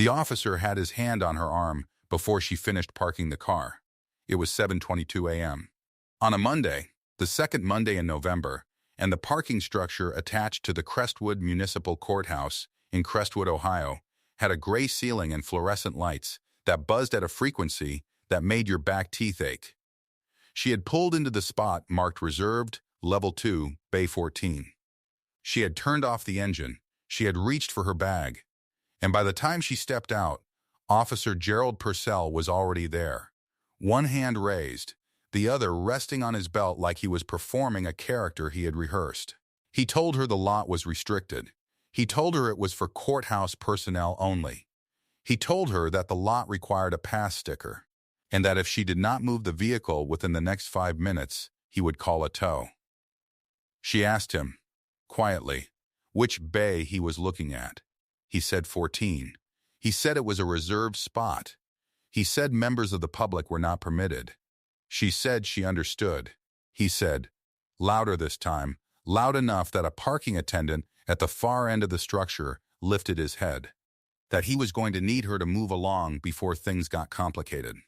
The officer had his hand on her arm before she finished parking the car. It was 7:22 a.m. On a Monday, the second Monday in November, and the parking structure attached to the Crestwood Municipal Courthouse in Crestwood, Ohio, had a gray ceiling and fluorescent lights that buzzed at a frequency that made your back teeth ache. She had pulled into the spot marked Reserved, Level 2, Bay 14. She had turned off the engine, she had reached for her bag, and by the time she stepped out, Officer Gerald Purcell was already there, one hand raised, the other resting on his belt like he was performing a character he had rehearsed. He told her the lot was restricted. He told her it was for courthouse personnel only. He told her that the lot required a pass sticker, and that if she did not move the vehicle within the next 5 minutes, he would call a tow. She asked him, quietly, which bay he was looking at. He said 14. He said it was a reserved spot. He said members of the public were not permitted. She said she understood. He said, louder this time, loud enough that a parking attendant at the far end of the structure lifted his head, that he was going to need her to move along before things got complicated.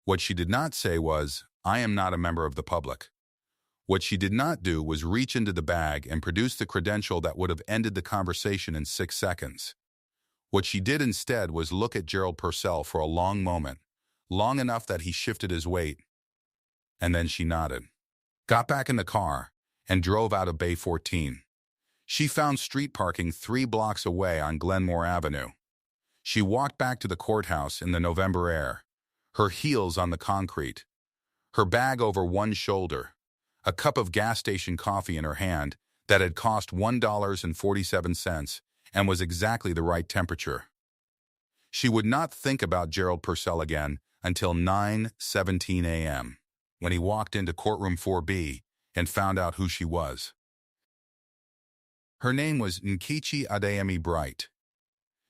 What she did not say was, I am not a member of the public. What she did not do was reach into the bag and produce the credential that would have ended the conversation in 6 seconds. What she did instead was look at Gerald Purcell for a long moment, long enough that he shifted his weight, and then she nodded, got back in the car, and drove out of Bay 14. She found street parking 3 blocks away on Glenmore Avenue. She walked back to the courthouse in the November air, her heels on the concrete, her bag over one shoulder, a cup of gas station coffee in her hand that had cost $1.47 and was exactly the right temperature. She would not think about Gerald Purcell again until 9:17 a.m., when he walked into courtroom 4B and found out who she was. Her name was Nkechi Adeyemi Bright.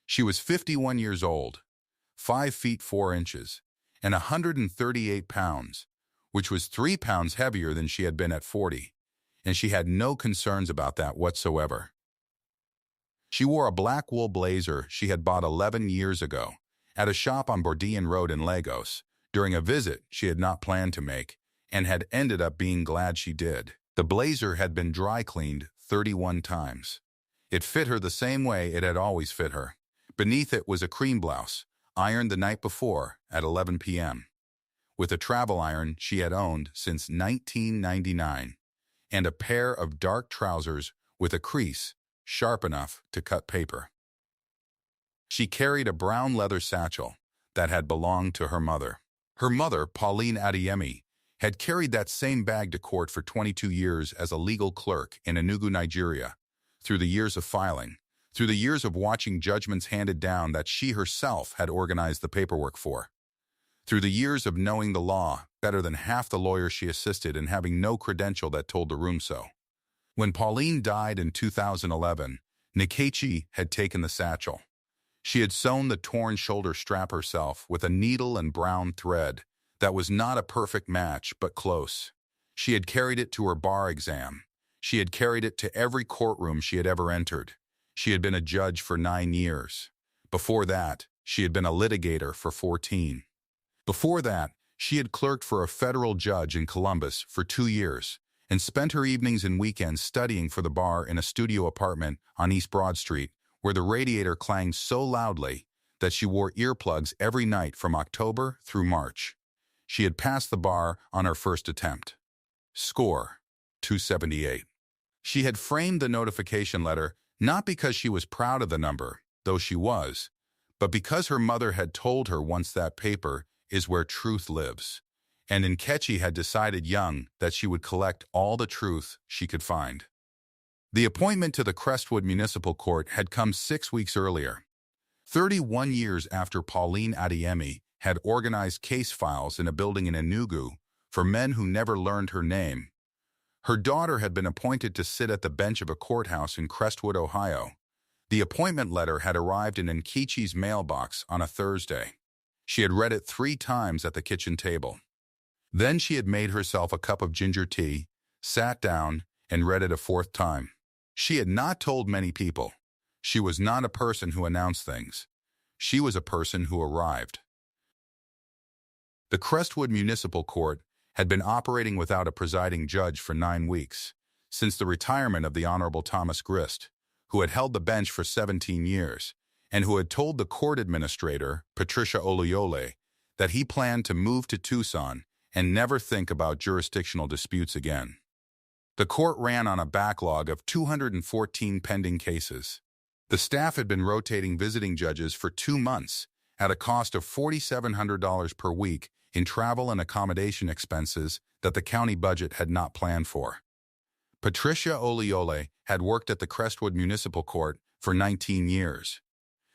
She was 51 years old, 5 feet 4 inches, and 138 pounds, which was 3 pounds heavier than she had been at 40, and she had no concerns about that whatsoever. She wore a black wool blazer she had bought 11 years ago at a shop on Bordean Road in Lagos during a visit she had not planned to make and had ended up being glad she did. The blazer had been dry cleaned 31 times. It fit her the same way it had always fit her. Beneath it was a cream blouse, ironed the night before at 11 p.m., with a travel iron she had owned since 1999, and a pair of dark trousers with a crease sharp enough to cut paper. She carried a brown leather satchel that had belonged to her mother. Her mother, Pauline Adeyemi, had carried that same bag to court for 22 years as a legal clerk in Enugu, Nigeria, through the years of filing, through the years of watching judgments handed down that she herself had organized the paperwork for, through the years of knowing the law better than half the lawyers she assisted and having no credential that told the room so. When Pauline died in 2011, Nkechi had taken the satchel. She had sewn the torn shoulder strap herself with a needle and brown thread that was not a perfect match, but close. She had carried it to her bar exam. She had carried it to every courtroom she had ever entered. She had been a judge for 9 years. Before that, she had been a litigator for 14. Before that, she had clerked for a federal judge in Columbus for 2 years and spent her evenings and weekends studying for the bar in a studio apartment on East Broad Street, where the radiator clanged so loudly that she wore earplugs every night from October through March. She had passed the bar on her first attempt. Score, 278. She had framed the notification letter not because she was proud of the number, though she was, but because her mother had told her once that paper is where truth lives, and Nkechi had decided young that she would collect all the truth she could find. The appointment to the Crestwood Municipal Court had come 6 weeks earlier, 31 years after Pauline Adeyemi had organized case files in a building in Enugu for men who never learned her name. Her daughter had been appointed to sit at the bench of a courthouse in Crestwood, Ohio. The appointment letter had arrived in Nkechi's mailbox on a Thursday. She had read it 3 times at the kitchen table. Then she had made herself a cup of ginger tea, sat down, and read it a 4th time. She had not told many people. She was not a person who announced things. She was a person who arrived. The Crestwood Municipal Court had been operating without a presiding judge for 9 weeks, since the retirement of the Honorable Thomas Grist, who had held the bench for 17 years, and who had told the court administrator, Patricia Oluyole, that he planned to move to Tucson and never think about jurisdictional disputes again. The court ran on a backlog of 214 pending cases. The staff had been rotating visiting judges for 2 months at a cost of $4,700 per week in travel and accommodation expenses that the county budget had not planned for. Patricia Oluyole had worked at the Crestwood Municipal Court for 19 years.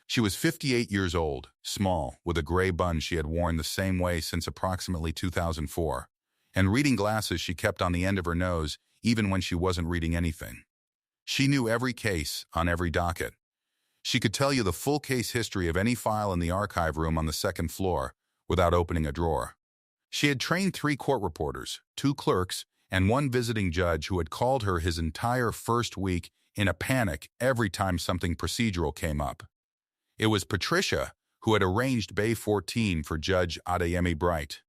She was 58 years old, small, with a gray bun she had worn the same way since approximately 2004, and reading glasses she kept on the end of her nose even when she wasn't reading anything. She knew every case on every docket. She could tell you the full case history of any file in the archive room on the 2nd floor without opening a drawer. She had trained 3 court reporters, 2 clerks, and 1 visiting judge who had called her his entire first week in a panic every time something procedural came up. It was Patricia who had arranged Bay 14 for Judge Adeyemi Bright.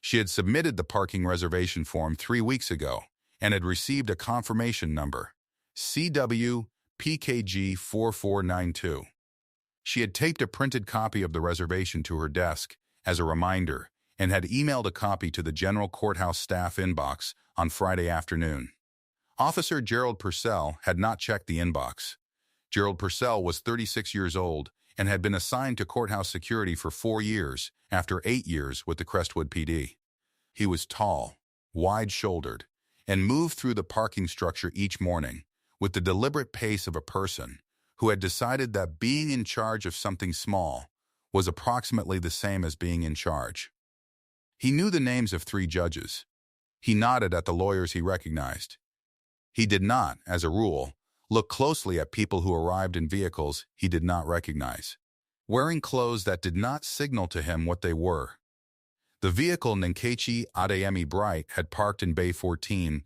She had submitted the parking reservation form 3 weeks ago and had received a confirmation number, CW PKG4492. She had taped a printed copy of the reservation to her desk as a reminder and had emailed a copy to the General Courthouse staff inbox on Friday afternoon. Officer Gerald Purcell had not checked the inbox. Gerald Purcell was 36 years old and had been assigned to courthouse security for 4 years after 8 years with the Crestwood PD. He was tall, wide-shouldered, and moved through the parking structure each morning with the deliberate pace of a person who had decided that being in charge of something small was approximately the same as being in charge. He knew the names of 3 judges. He nodded at the lawyers he recognized. He did not, as a rule, look closely at people who arrived in vehicles he did not recognize, wearing clothes that did not signal to him what they were. The vehicle Nkechi Adeyemi Bright had parked in Bay 14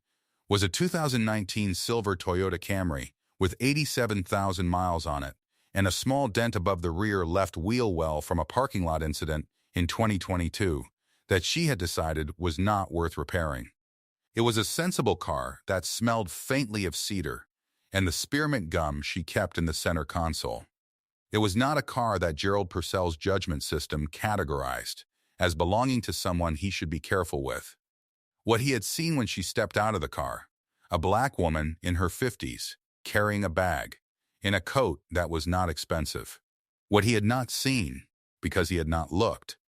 was a 2019 silver Toyota Camry with 87,000 miles on it and a small dent above the rear left wheel well from a parking lot incident in 2022 that she had decided was not worth repairing. It was a sensible car that smelled faintly of cedar and the spearmint gum she kept in the center console. It was not a car that Gerald Purcell's judgment system categorized as belonging to someone he should be careful with. What he had seen when she stepped out of the car, a black woman in her 50s, carrying a bag, in a coat that was not expensive. What he had not seen, because he had not looked,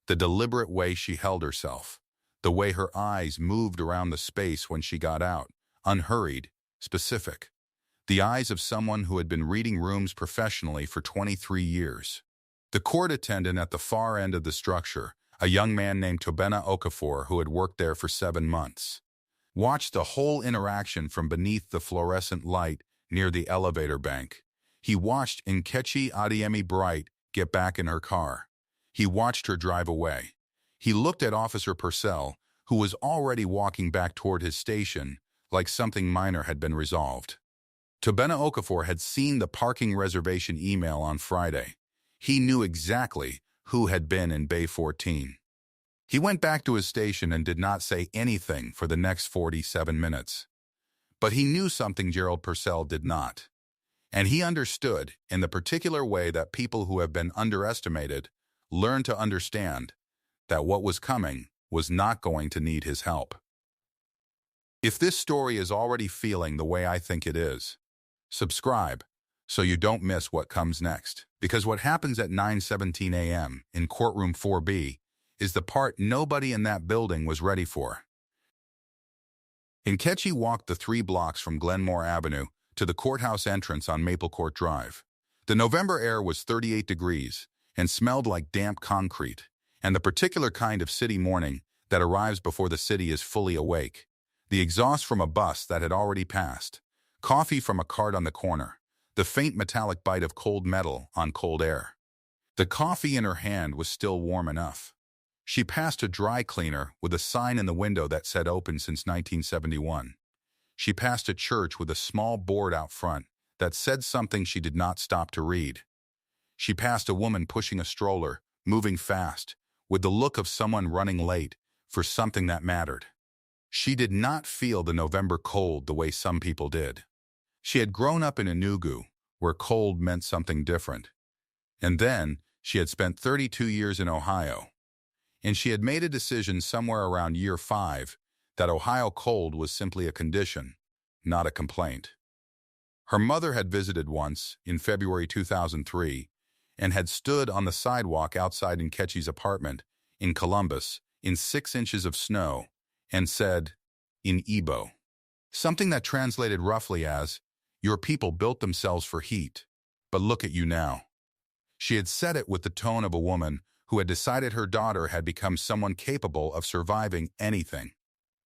the deliberate way she held herself, the way her eyes moved around the space when she got out, unhurried, specific. The eyes of someone who had been reading rooms professionally for 23 years. The court attendant at the far end of the structure, a young man named Tobena Okafor who had worked there for 7 months, watched the whole interaction from beneath the fluorescent light near the elevator bank. He watched Nkechi Adeyemi Bright get back in her car. He watched her drive away. He looked at Officer Purcell, who was already walking back toward his station like something minor had been resolved. Tobena Okafor had seen the parking reservation email on Friday. He knew exactly who had been in Bay 14. He went back to his station and did not say anything for the next 47 minutes. But he knew something Gerald Purcell did not. And he understood, in the particular way that people who have been underestimated learn to understand, that what was coming was not going to need his help. If this story is already feeling the way I think it is, subscribe so you don't miss what comes next. Because what happens at 9:17 a.m. in courtroom 4B is the part nobody in that building was ready for. Nkechi walked the 3 blocks from Glenmore Avenue to the courthouse entrance on Maple Court Drive. The November air was 38 degrees and smelled like damp concrete, and the particular kind of city morning that arrives before the city is fully awake. The exhaust from a bus that had already passed, coffee from a cart on the corner, the faint metallic bite of cold metal on cold air. The coffee in her hand was still warm enough. She passed a dry cleaner with a sign in the window that said open since 1971. She passed a church with a small board out front that said something she did not stop to read. She passed a woman pushing a stroller, moving fast, with the look of someone running late for something that mattered. She did not feel the November cold the way some people did. She had grown up in Enugu, where cold meant something different. And then, she had spent 32 years in Ohio. And she had made a decision somewhere around year 5 that Ohio cold was simply a condition, not a complaint. Her mother had visited once, in February 2003, and had stood on the sidewalk outside Nkechi's apartment in Columbus in 6 inches of snow and said, in Igbo, something that translated roughly as, "Your people built themselves for heat, but look at you now." She had said it with the tone of a woman who had decided her daughter had become someone capable of surviving anything.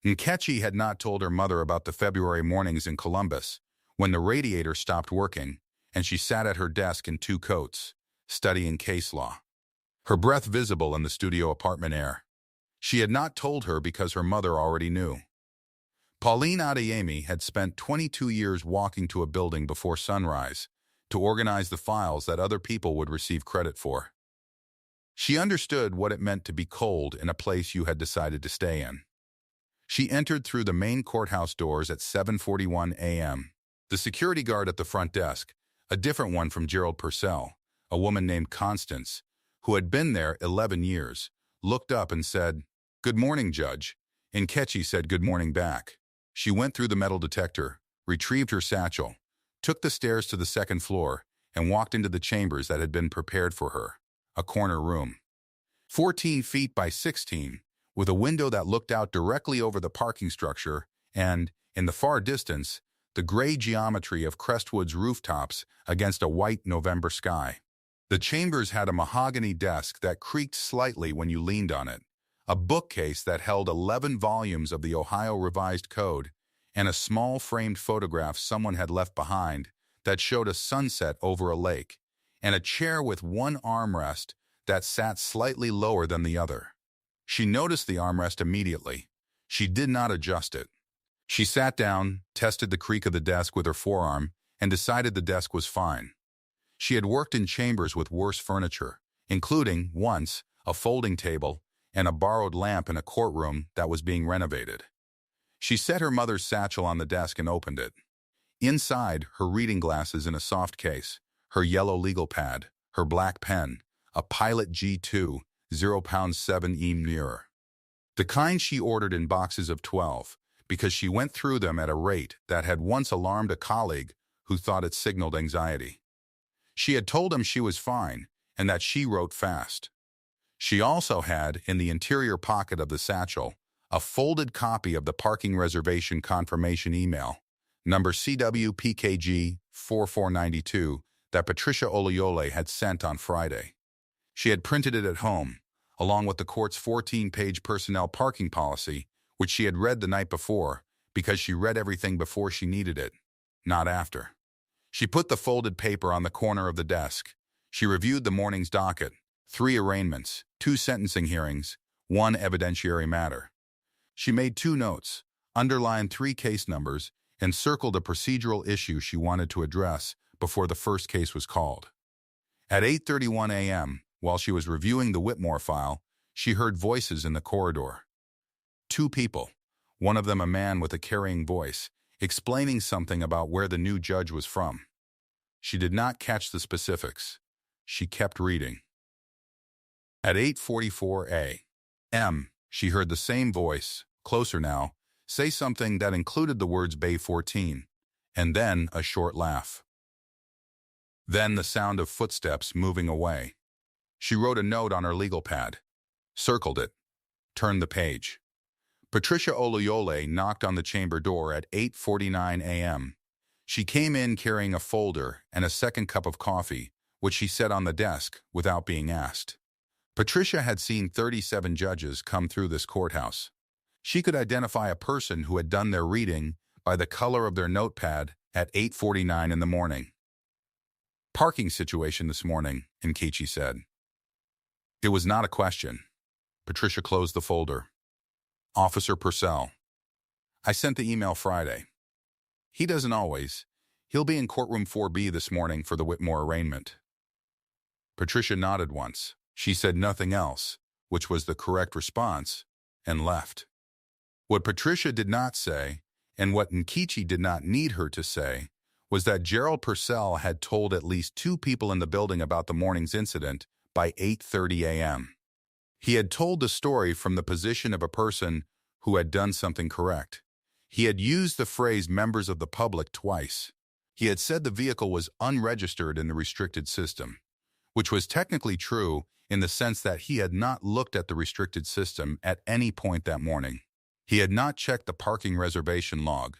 Nkechi had not told her mother about the February mornings in Columbus, when the radiator stopped working and she sat at her desk in 2 coats, studying case law, her breath visible in the studio apartment air. She had not told her because her mother already knew. Pauline Adeyemi had spent 22 years walking to a building before sunrise to organize the files that other people would receive credit for. She understood what it meant to be cold in a place you had decided to stay in. She entered through the main courthouse doors at 7:41 a.m. The security guard at the front desk, a different one from Gerald Purcell, a woman named Constance, who had been there 11 years, looked up and said, "Good morning, Judge." Nkechi said good morning back. She went through the metal detector, retrieved her satchel, took the stairs to the 2nd floor, and walked into the chambers that had been prepared for her, a corner room. 14 feet by 16, with a window that looked out directly over the parking structure and, in the far distance, the gray geometry of Crestwood's rooftops against a white November sky. The chambers had a mahogany desk that creaked slightly when you leaned on it, a bookcase that held 11 volumes of the Ohio Revised Code, and a small framed photograph someone had left behind that showed a sunset over a lake, and a chair with one armrest that sat slightly lower than the other. She noticed the armrest immediately. She did not adjust it. She sat down, tested the creak of the desk with her forearm, and decided the desk was fine. She had worked in chambers with worse furniture, including, once, a folding table and a borrowed lamp in a courtroom that was being renovated. She set her mother's satchel on the desk and opened it. Inside, her reading glasses in a soft case, her yellow legal pad, her black pen, a Pilot G2 0.7 mirror. The kind she ordered in boxes of 12, because she went through them at a rate that had once alarmed a colleague who thought it signaled anxiety. She had told him she was fine and that she wrote fast. She also had, in the interior pocket of the satchel, a folded copy of the parking reservation confirmation email, number CWPKG 4492, that Patricia Oluyole had sent on Friday. She had printed it at home, along with the court's 14-page personnel parking policy, which she had read the night before because she read everything before she needed it, not after. She put the folded paper on the corner of the desk. She reviewed the morning's docket, 3 arraignments, 2 sentencing hearings, 1 evidentiary matter. She made 2 notes, underlined 3 case numbers, and circled a procedural issue she wanted to address before the first case was called. At 8:31 a.m., while she was reviewing the Whitmore file, she heard voices in the corridor. 2 people, one of them a man with a carrying voice, explaining something about where the new judge was from. She did not catch the specifics. She kept reading. At 8:44 a.m., she heard the same voice, closer now, say something that included the words Bay 14, and then a short laugh. Then the sound of footsteps moving away. She wrote a note on her legal pad, circled it, turned the page. Patricia Oluyole knocked on the chamber door at 8:49 a.m. She came in carrying a folder and a second cup of coffee, which she set on the desk without being asked. Patricia had seen 37 judges come through this courthouse. She could identify a person who had done their reading by the color of their notepad at 8:49 in the morning. "Parking situation this morning," Nkechi said. It was not a question. Patricia closed the folder. "Officer Purcell. I sent the email Friday. He doesn't always. He'll be in courtroom 4B this morning for the Whitmore arraignment." Patricia nodded once. She said nothing else, which was the correct response, and left. What Patricia did not say, and what Nkechi did not need her to say, was that Gerald Purcell had told at least 2 people in the building about the morning's incident by 8:30 a.m. He had told the story from the position of a person who had done something correct. He had used the phrase members of the public twice. He had said the vehicle was unregistered in the restricted system, which was technically true in the sense that he had not looked at the restricted system at any point that morning. He had not checked the parking reservation log.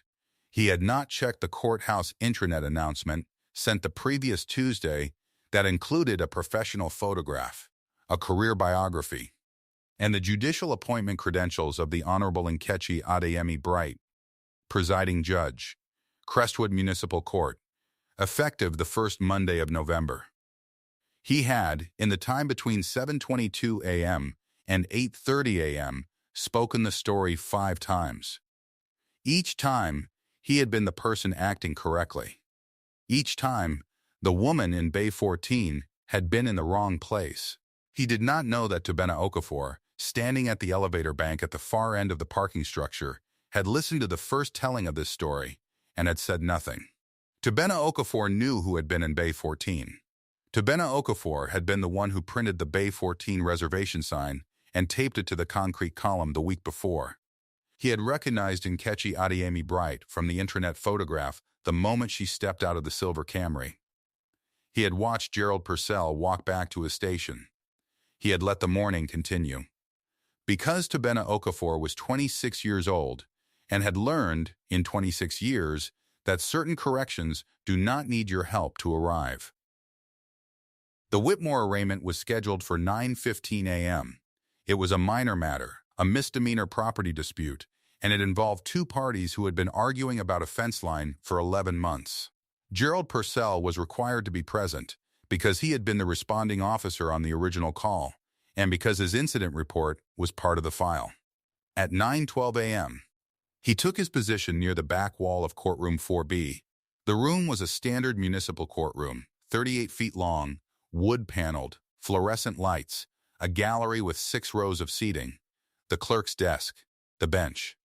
He had not checked the courthouse intranet announcement sent the previous Tuesday that included a professional photograph, a career biography, and the judicial appointment credentials of the Honorable Nkechi Adeyemi Bright, presiding judge, Crestwood Municipal Court, effective the first Monday of November. He had, in the time between 7:22 a.m. and 8:30 a.m., spoken the story 5 times. Each time, he had been the person acting correctly. Each time, the woman in Bay 14 had been in the wrong place. He did not know that Tobena Okafor, standing at the elevator bank at the far end of the parking structure, had listened to the first telling of this story and had said nothing. Tobena Okafor knew who had been in Bay 14. Tobena Okafor had been the one who printed the Bay 14 reservation sign and taped it to the concrete column the week before. He had recognized Nkechi Adeyemi Bright from the intranet photograph the moment she stepped out of the silver Camry. He had watched Gerald Purcell walk back to his station. He had let the morning continue. Because Tobena Okafor was 26 years old and had learned, in 26 years, that certain corrections do not need your help to arrive. The Whitmore arraignment was scheduled for 9:15 a.m. It was a minor matter, a misdemeanor property dispute, and it involved 2 parties who had been arguing about a fence line for 11 months. Gerald Purcell was required to be present because he had been the responding officer on the original call, and because his incident report was part of the file. At 9:12 a.m., he took his position near the back wall of courtroom 4B. The room was a standard municipal courtroom, 38 feet long, wood-paneled, fluorescent lights, a gallery with 6 rows of seating, the clerk's desk, the bench.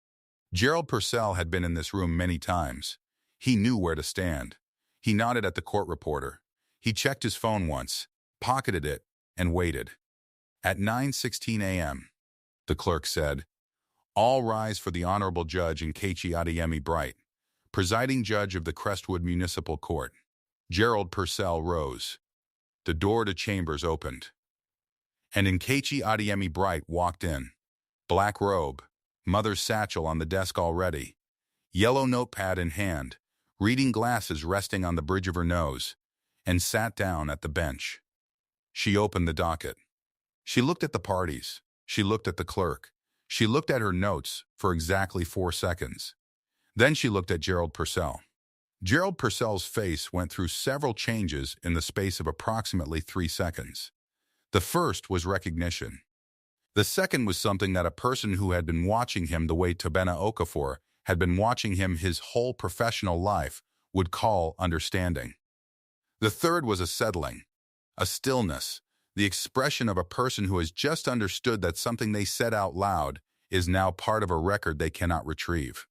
Gerald Purcell had been in this room many times. He knew where to stand. He nodded at the court reporter. He checked his phone once, pocketed it, and waited. At 9:16 a.m., the clerk said, "All rise for the Honorable Judge Nkechi Adeyemi Bright, presiding judge of the Crestwood Municipal Court." Gerald Purcell rose. The door to chambers opened, and Nkechi Adeyemi Bright walked in. Black robe, mother's satchel on the desk already, yellow notepad in hand, reading glasses resting on the bridge of her nose, and sat down at the bench. She opened the docket. She looked at the parties. She looked at the clerk. She looked at her notes for exactly 4 seconds. Then she looked at Gerald Purcell. Gerald Purcell's face went through several changes in the space of approximately 3 seconds. The first was recognition. The second was something that a person who had been watching him the way Tobena Okafor had been watching him his whole professional life would call understanding. The third was a settling, a stillness, the expression of a person who has just understood that something they said out loud is now part of a record they cannot retrieve.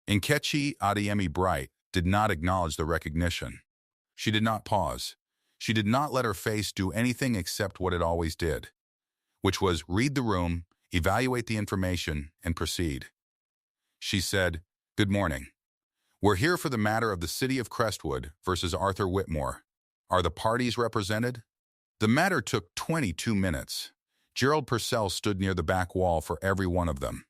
Nkechi Adeyemi Bright did not acknowledge the recognition. She did not pause. She did not let her face do anything except what it always did, which was read the room, evaluate the information, and proceed. She said, "Good morning. We're here for the matter of the City of Crestwood versus Arthur Whitmore. Are the parties represented?" The matter took 22 minutes. Gerald Purcell stood near the back wall for every one of them.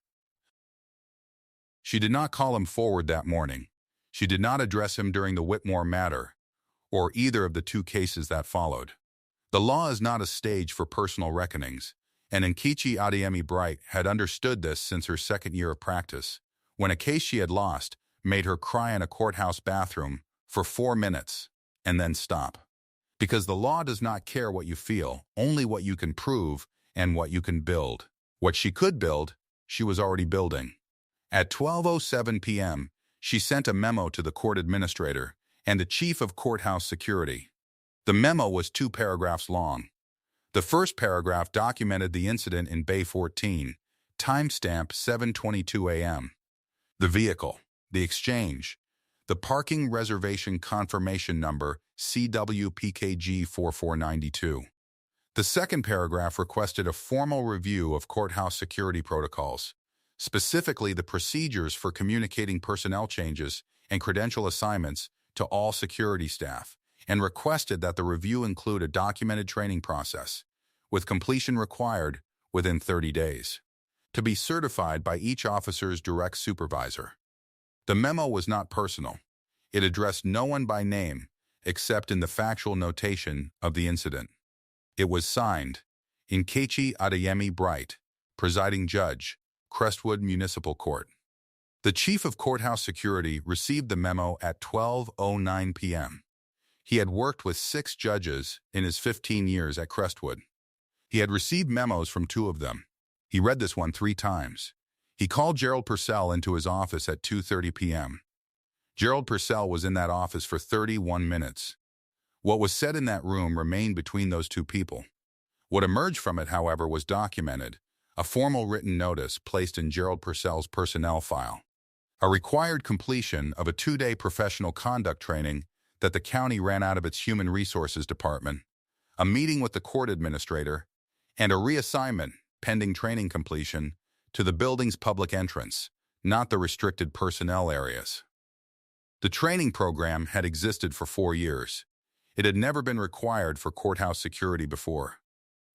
She did not call him forward that morning. She did not address him during the Whitmore matter, or either of the 2 cases that followed. The law is not a stage for personal reckonings, and Nkechi Adeyemi Bright had understood this since her 2nd year of practice, when a case she had lost made her cry in a courthouse bathroom for 4 minutes and then stop. Because the law does not care what you feel, only what you can prove and what you can build. What she could build, she was already building. At 12:07 p.m., she sent a memo to the court administrator and the chief of courthouse security. The memo was 2 paragraphs long. The first paragraph documented the incident in Bay 14, timestamp 7:22 a.m. The vehicle, the exchange, the parking reservation confirmation number CWPKG 4492. The second paragraph requested a formal review of courthouse security protocols, specifically the procedures for communicating personnel changes and credential assignments to all security staff, and requested that the review include a documented training process, with completion required within 30 days, to be certified by each officer's direct supervisor. The memo was not personal. It addressed no one by name, except in the factual notation of the incident. It was signed, Nkechi Adeyemi Bright, Presiding Judge, Crestwood Municipal Court. The Chief of Courthouse Security received the memo at 12:09 p.m. He had worked with 6 judges in his 15 years at Crestwood. He had received memos from 2 of them. He read this one 3 times. He called Gerald Purcell into his office at 2:30 p.m. Gerald Purcell was in that office for 31 minutes. What was said in that room remained between those 2 people. What emerged from it, however, was documented, a formal written notice placed in Gerald Purcell's personnel file, a required completion of a 2-day professional conduct training that the county ran out of its Human Resources Department, a meeting with the court administrator, and a reassignment, pending training completion, to the building's public entrance, not the restricted personnel areas. The training program had existed for 4 years. It had never been required for courthouse security before.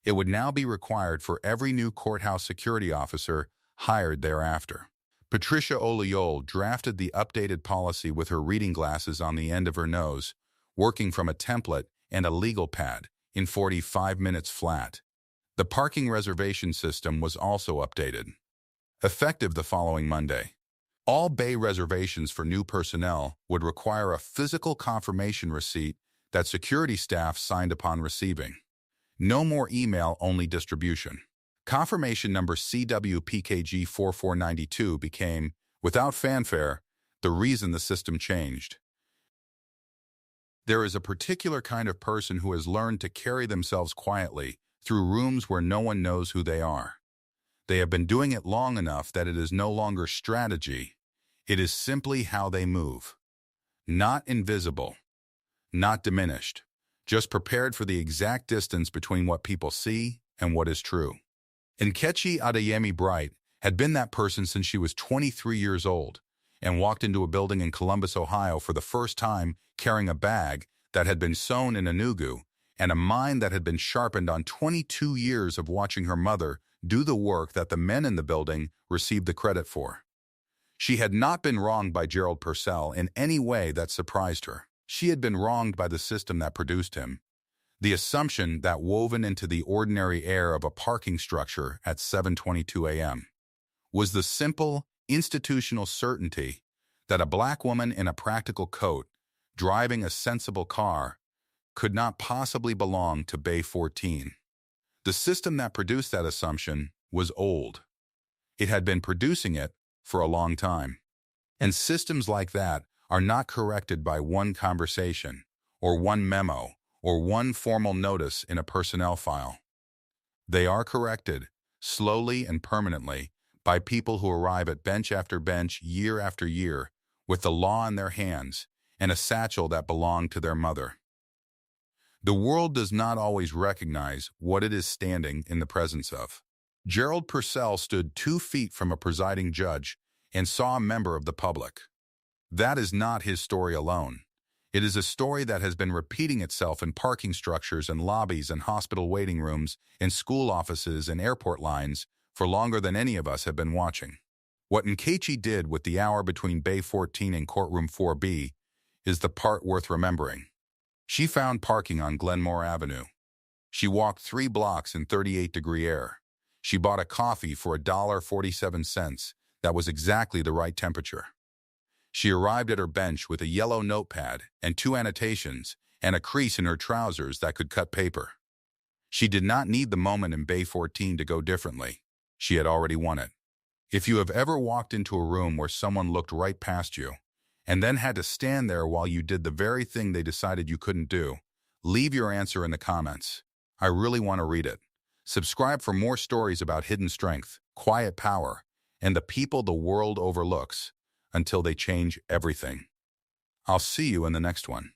It would now be required for every new courthouse security officer hired thereafter. Patricia Oluyole drafted the updated policy with her reading glasses on the end of her nose, working from a template and a legal pad in 45 minutes flat. The parking reservation system was also updated. Effective the following Monday, all bay reservations for new personnel would require a physical confirmation receipt that security staff signed upon receiving. No more email-only distribution. Confirmation number CWPKG 4492 became, without fanfare, the reason the system changed. There is a particular kind of person who has learned to carry themselves quietly through rooms where no one knows who they are. They have been doing it long enough that it is no longer strategy. It is simply how they move. Not invisible. Not diminished, just prepared for the exact distance between what people see and what is true. Nkechi Adeyemi Bright had been that person since she was 23 years old and walked into a building in Columbus, Ohio for the first time carrying a bag that had been sewn in Enugu and a mind that had been sharpened on 22 years of watching her mother do the work that the men in the building received the credit for. She had not been wronged by Gerald Purcell in any way that surprised her. She had been wronged by the system that produced him, the assumption that woven into the ordinary air of a parking structure at 7:22 a.m. was the simple, institutional certainty that a black woman in a practical coat, driving a sensible car, could not possibly belong to Bay 14. The system that produced that assumption was old. It had been producing it for a long time. And systems like that are not corrected by one conversation, or one memo, or one formal notice in a personnel file. They are corrected, slowly and permanently, by people who arrive at bench after bench year after year, with the law in their hands and a satchel that belonged to their mother. The world does not always recognize what it is standing in the presence of. Gerald Purcell stood 2 feet from a presiding judge and saw a member of the public. That is not his story alone. It is a story that has been repeating itself in parking structures and lobbies and hospital waiting rooms, in school offices and airport lines for longer than any of us have been watching. What Nkechi did with the hour between Bay 14 and Courtroom 4B is the part worth remembering. She found parking on Glenmore Avenue. She walked 3 blocks in 38-degree air. She bought a coffee for $1.47 that was exactly the right temperature. She arrived at her bench with a yellow notepad and 2 annotations and a crease in her trousers that could cut paper. She did not need the moment in Bay 14 to go differently. She had already won it. If you have ever walked into a room where someone looked right past you and then had to stand there while you did the very thing they decided you couldn't do, leave your answer in the comments. I really want to read it. Subscribe for more stories about hidden strength, quiet power, and the people the world overlooks until they change everything. I'll see you in the next one.